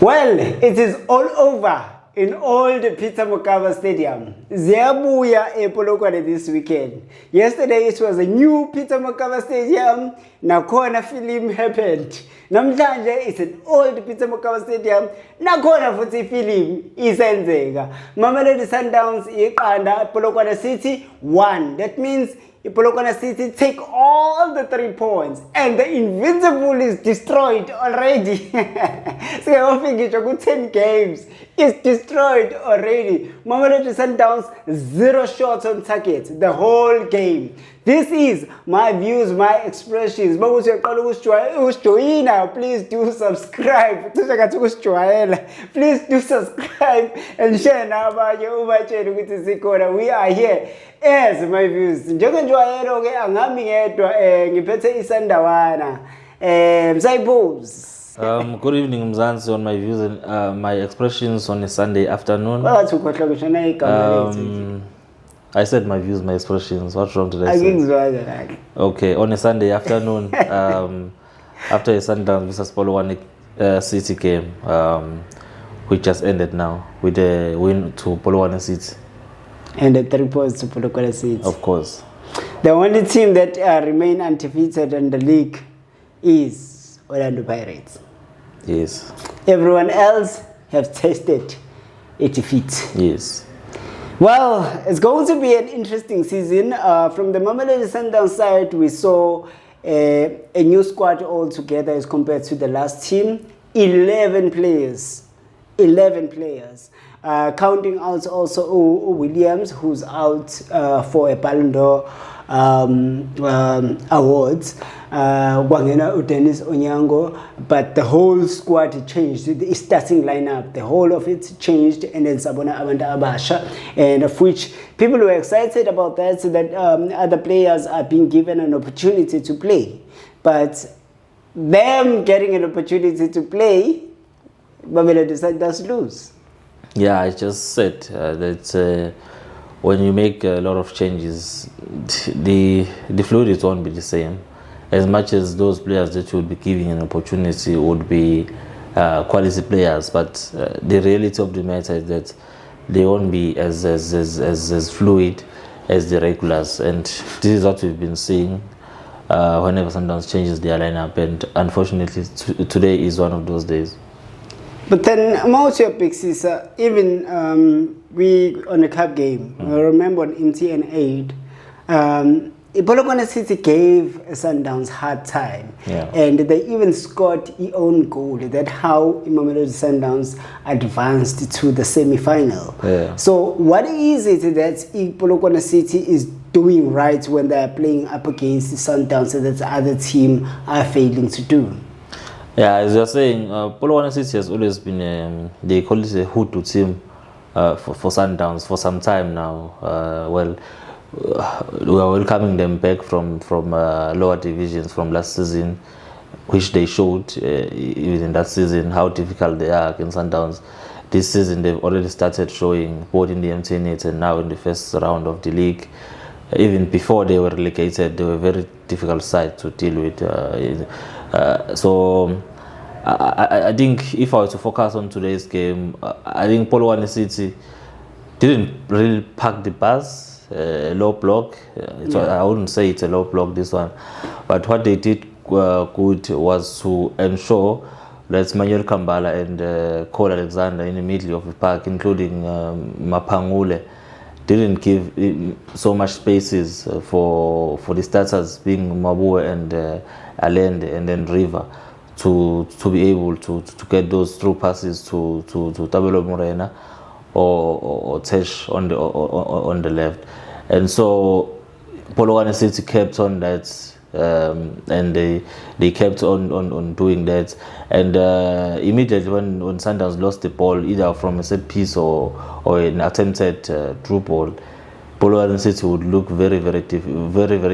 Well, it is all over in old Peter Mokaba Stadium. Ziyabuya Polokwane this weekend. Yesterday it was a new Peter Mokaba Stadium. Nakhona film happened. Namhlanje it's an old Peter Mokaba Stadium. Nakhona futhi film isenzeka. Mamelodi Sundowns iqanda Polokwane City 1. That means Polokwane City take all the 3 points and the invincible is destroyed already. So I think it's 10 games. It's destroyed already. Mamelodi Sundowns 0 shots on target the whole game. This is my views, my expressions. Please do subscribe. Please do subscribe and share now. We are here as my views. Good evening, Mzansi, on my views and my expressions on a Sunday afternoon. I said my views, my expressions. What's wrong today? Okay, on a Sunday afternoon, after a Sundowns vs Polokwane City game, which just ended now with a win to Polokwane City. And the 3 points to Polokwane City. Of course. The only team that remain undefeated in the league is Orlando Pirates. Yes. Everyone else have tasted a defeat. Yes. Well, it's going to be an interesting season. From the Mamelodi Sundowns side, we saw a new squad altogether as compared to the last team. 11 players. 11 players. Counting out also Williams, who's out for a Ballon d'Or awards. Dennis Onyango, but the whole squad changed. The starting lineup, the whole of it changed, and then Sabona Abanda Abasha, and of which people were excited about that, so that other players are being given an opportunity to play. But them getting an opportunity to play, Mamelodi Sundowns lose. Yeah, I just said that when you make a lot of changes, the fluidity won't be the same. As much as those players that you would be giving an opportunity would be quality players, but the reality of the matter is that they won't be as fluid as the regulars, and this is what we've been seeing whenever Sundowns changes their lineup, and unfortunately today is one of those days. But then amongst your picks is even we on a cup game. I remember on MTN 8. Polokwane City gave Sundowns hard time, and they even scored their own goal. That's how Mamelodi Sundowns advanced to the semi-final. So what is it that Polokwane City is doing right when they are playing up against the Sundowns that the other team are failing to do? Yeah, as you're saying, Polokwane City has always been, they call it a hoodoo team for Sundowns for some time now. We are welcoming them back from lower divisions from last season, which they showed even in that season how difficult they are against Sundowns. This season they've already started showing, both in the MTN and now in the first round of the league. Even before they were relegated, they were a very difficult side to deal with. So I think if I were to focus on today's game, I think Polokwane City didn't really pack the bus. Low block. I wouldn't say it's a low block, this one, but what they did good was to ensure that Manuel Kambala and Cole Alexander in the middle of the park, including Mapangule, didn't give so much spaces for the starters being Mabue and Allende and then River to be able to get those through passes to Tabelo Morena or Tesh on the left. And so Polokwane City kept on that, and they kept on doing that. And immediately when Sundowns lost the ball, either from a set piece or an attempted through ball, Polokwane City would look very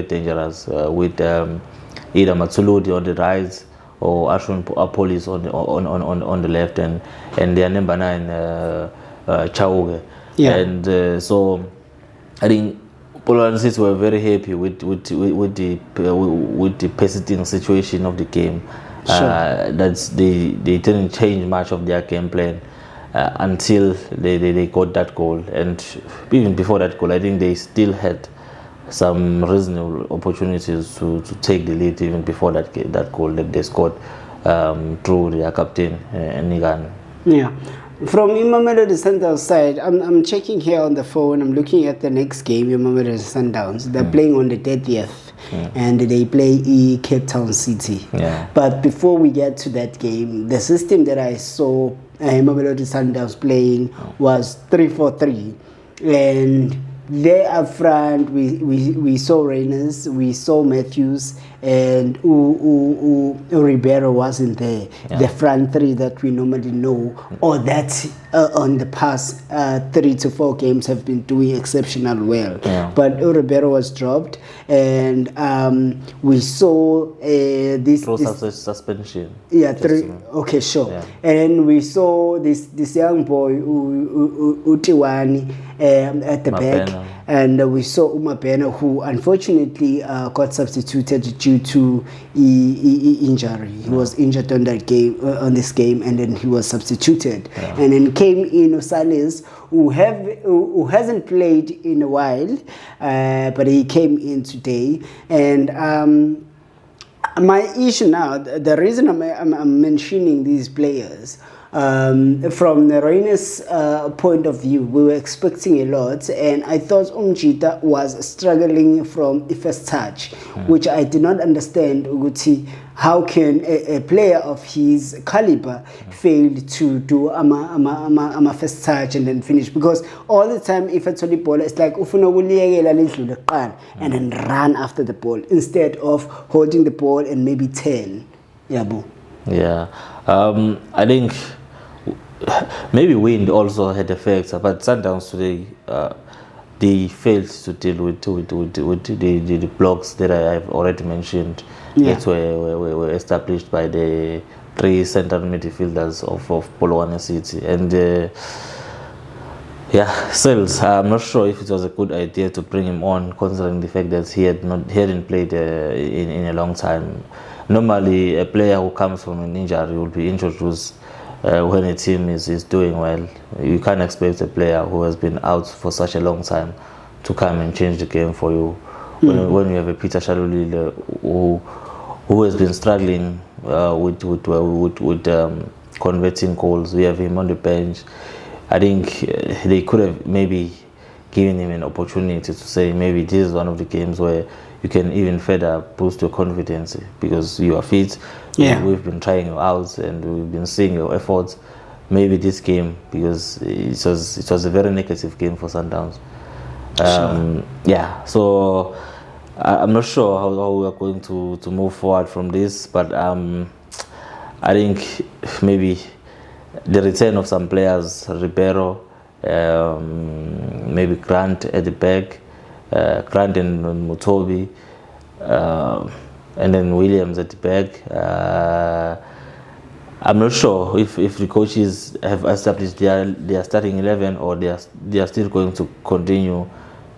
dangerous with either Matsuludi on the right or Ashwin Apolis on the left, and their number 9 Chauge. And so I think Polokwane City were very happy with the persisting situation of the game. That's they didn't change much of their game plan until they got that goal. And even before that goal, I think they still had some reasonable opportunities to take the lead even before that goal that they scored through their captain Nigan. Yeah. From Mamelodi Sundowns side, I'm checking here on the phone. I'm looking at the next game, Mamelodi Sundowns. They're playing on the 30th, and they play Cape Town City. Yeah. But before we get to that game, the system that I saw Mamelodi Sundowns playing was 3-4-3, and there up front we saw Reyners, we saw Matthews, and Ribeiro wasn't there. Yeah. The front three that we normally know, or that on the past 3 to 4 games have been doing exceptional well. Yeah. But Ribeiro was dropped, and we saw this suspension. Yeah, okay, sure. Yeah. And we saw this young boy Utiwani at the back, and we saw Umabena, who unfortunately got substituted due to injury. He was injured on that game, on this game, and then he was substituted. Yeah. And then came in Osales, who hasn't played in a while, but he came in today. And my issue now, the reason I'm mentioning these players, from the Reyners' point of view, we were expecting a lot, and I thought Umjita was struggling from the first touch, which I did not understand. Uguti, how can a player of his caliber fail to do a first touch and then finish? Because all the time, if it's on the ball, it's like and then run after the ball instead of holding the ball and maybe 10. Yeah, boo. Yeah, I think maybe wind also had effects, but Sundowns today they failed to deal with the blocks that I've already mentioned. Yeah. That were established by the 3 central midfielders of Polokwane City, and yeah, Sales. I'm not sure if it was a good idea to bring him on, considering the fact that he hadn't played in a long time. Normally, a player who comes from an injury will be introduced when a team is doing well. You can't expect a player who has been out for such a long time to come and change the game for you. When you have a Peter Shalulile who has been struggling with converting goals, we have him on the bench. I think they could have maybe given him an opportunity to say maybe this is one of the games where you can even further boost your confidence because you are fit. Yeah. We've been trying you out and we've been seeing your efforts. Maybe this game, because it was a very negative game for Sundowns. Sure. Yeah, so I'm not sure how we are going to move forward from this, but I think maybe the return of some players, Ribeiro, maybe Grant at the back, Grant and Mutobi, and then Williams at the back. I'm not sure if the coaches have established their starting 11 or they are still going to continue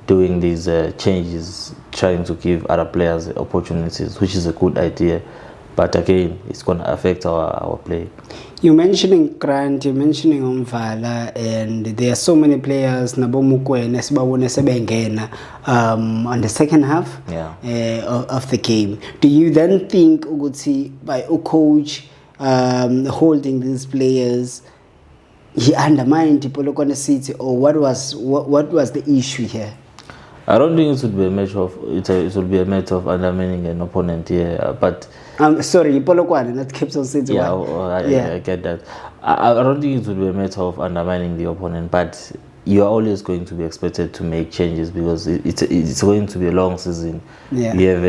doing these changes, trying to give other players opportunities, which is a good idea. But again, it's going to affect our play. You're mentioning Grant, you're mentioning Umvala, and there are so many players on the second half of the game. Do you then think, Uguti, by a coach holding these players, he undermined Polokwane City, or what was the issue here? I don't think it would be a matter of it would be a matter of undermining an opponent here, but sorry, Polokwane, not Cape Town City. Yeah, I get that. I don't think it would be a matter of undermining the opponent, but you are always going to be expected to make changes because it's going to be a long season. Yeah. You have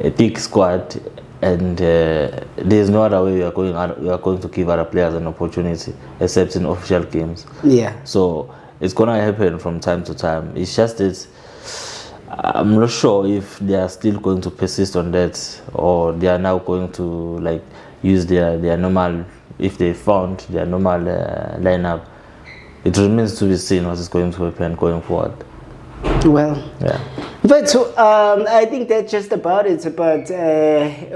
a big squad, and there's no other way we are going to give other players an opportunity except in official games. Yeah. So it's gonna happen from time to time. It's just that I'm not sure if they are still going to persist on that, or they are now going to like use their normal, if they found their normal lineup. It remains to be seen what is going to happen going forward. Well, Yeah. but so I think that's just about it. But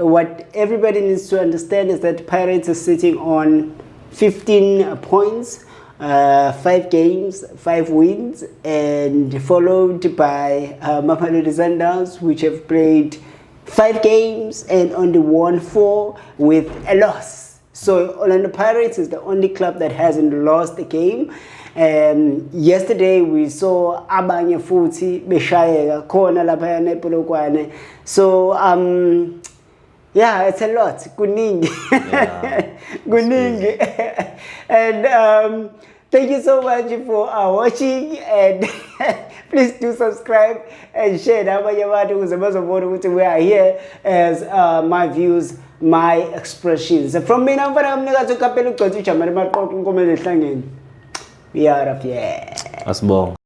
what everybody needs to understand is that Pirates are sitting on 15 points, 5 games, 5 wins, and followed by Mamelodi Sundowns, which have played 5 games and only won 4 with a loss. So Orlando Pirates is the only club that hasn't lost a game. Yesterday we saw abanye futhi beshayeka khona lapha ePolokwane. So yeah, it's a lot. Kuningi. Yeah. Kuningi. And thank you so much for watching, and please do subscribe and share. We are here as my views, my expressions. From me, we are out of here. Asbong.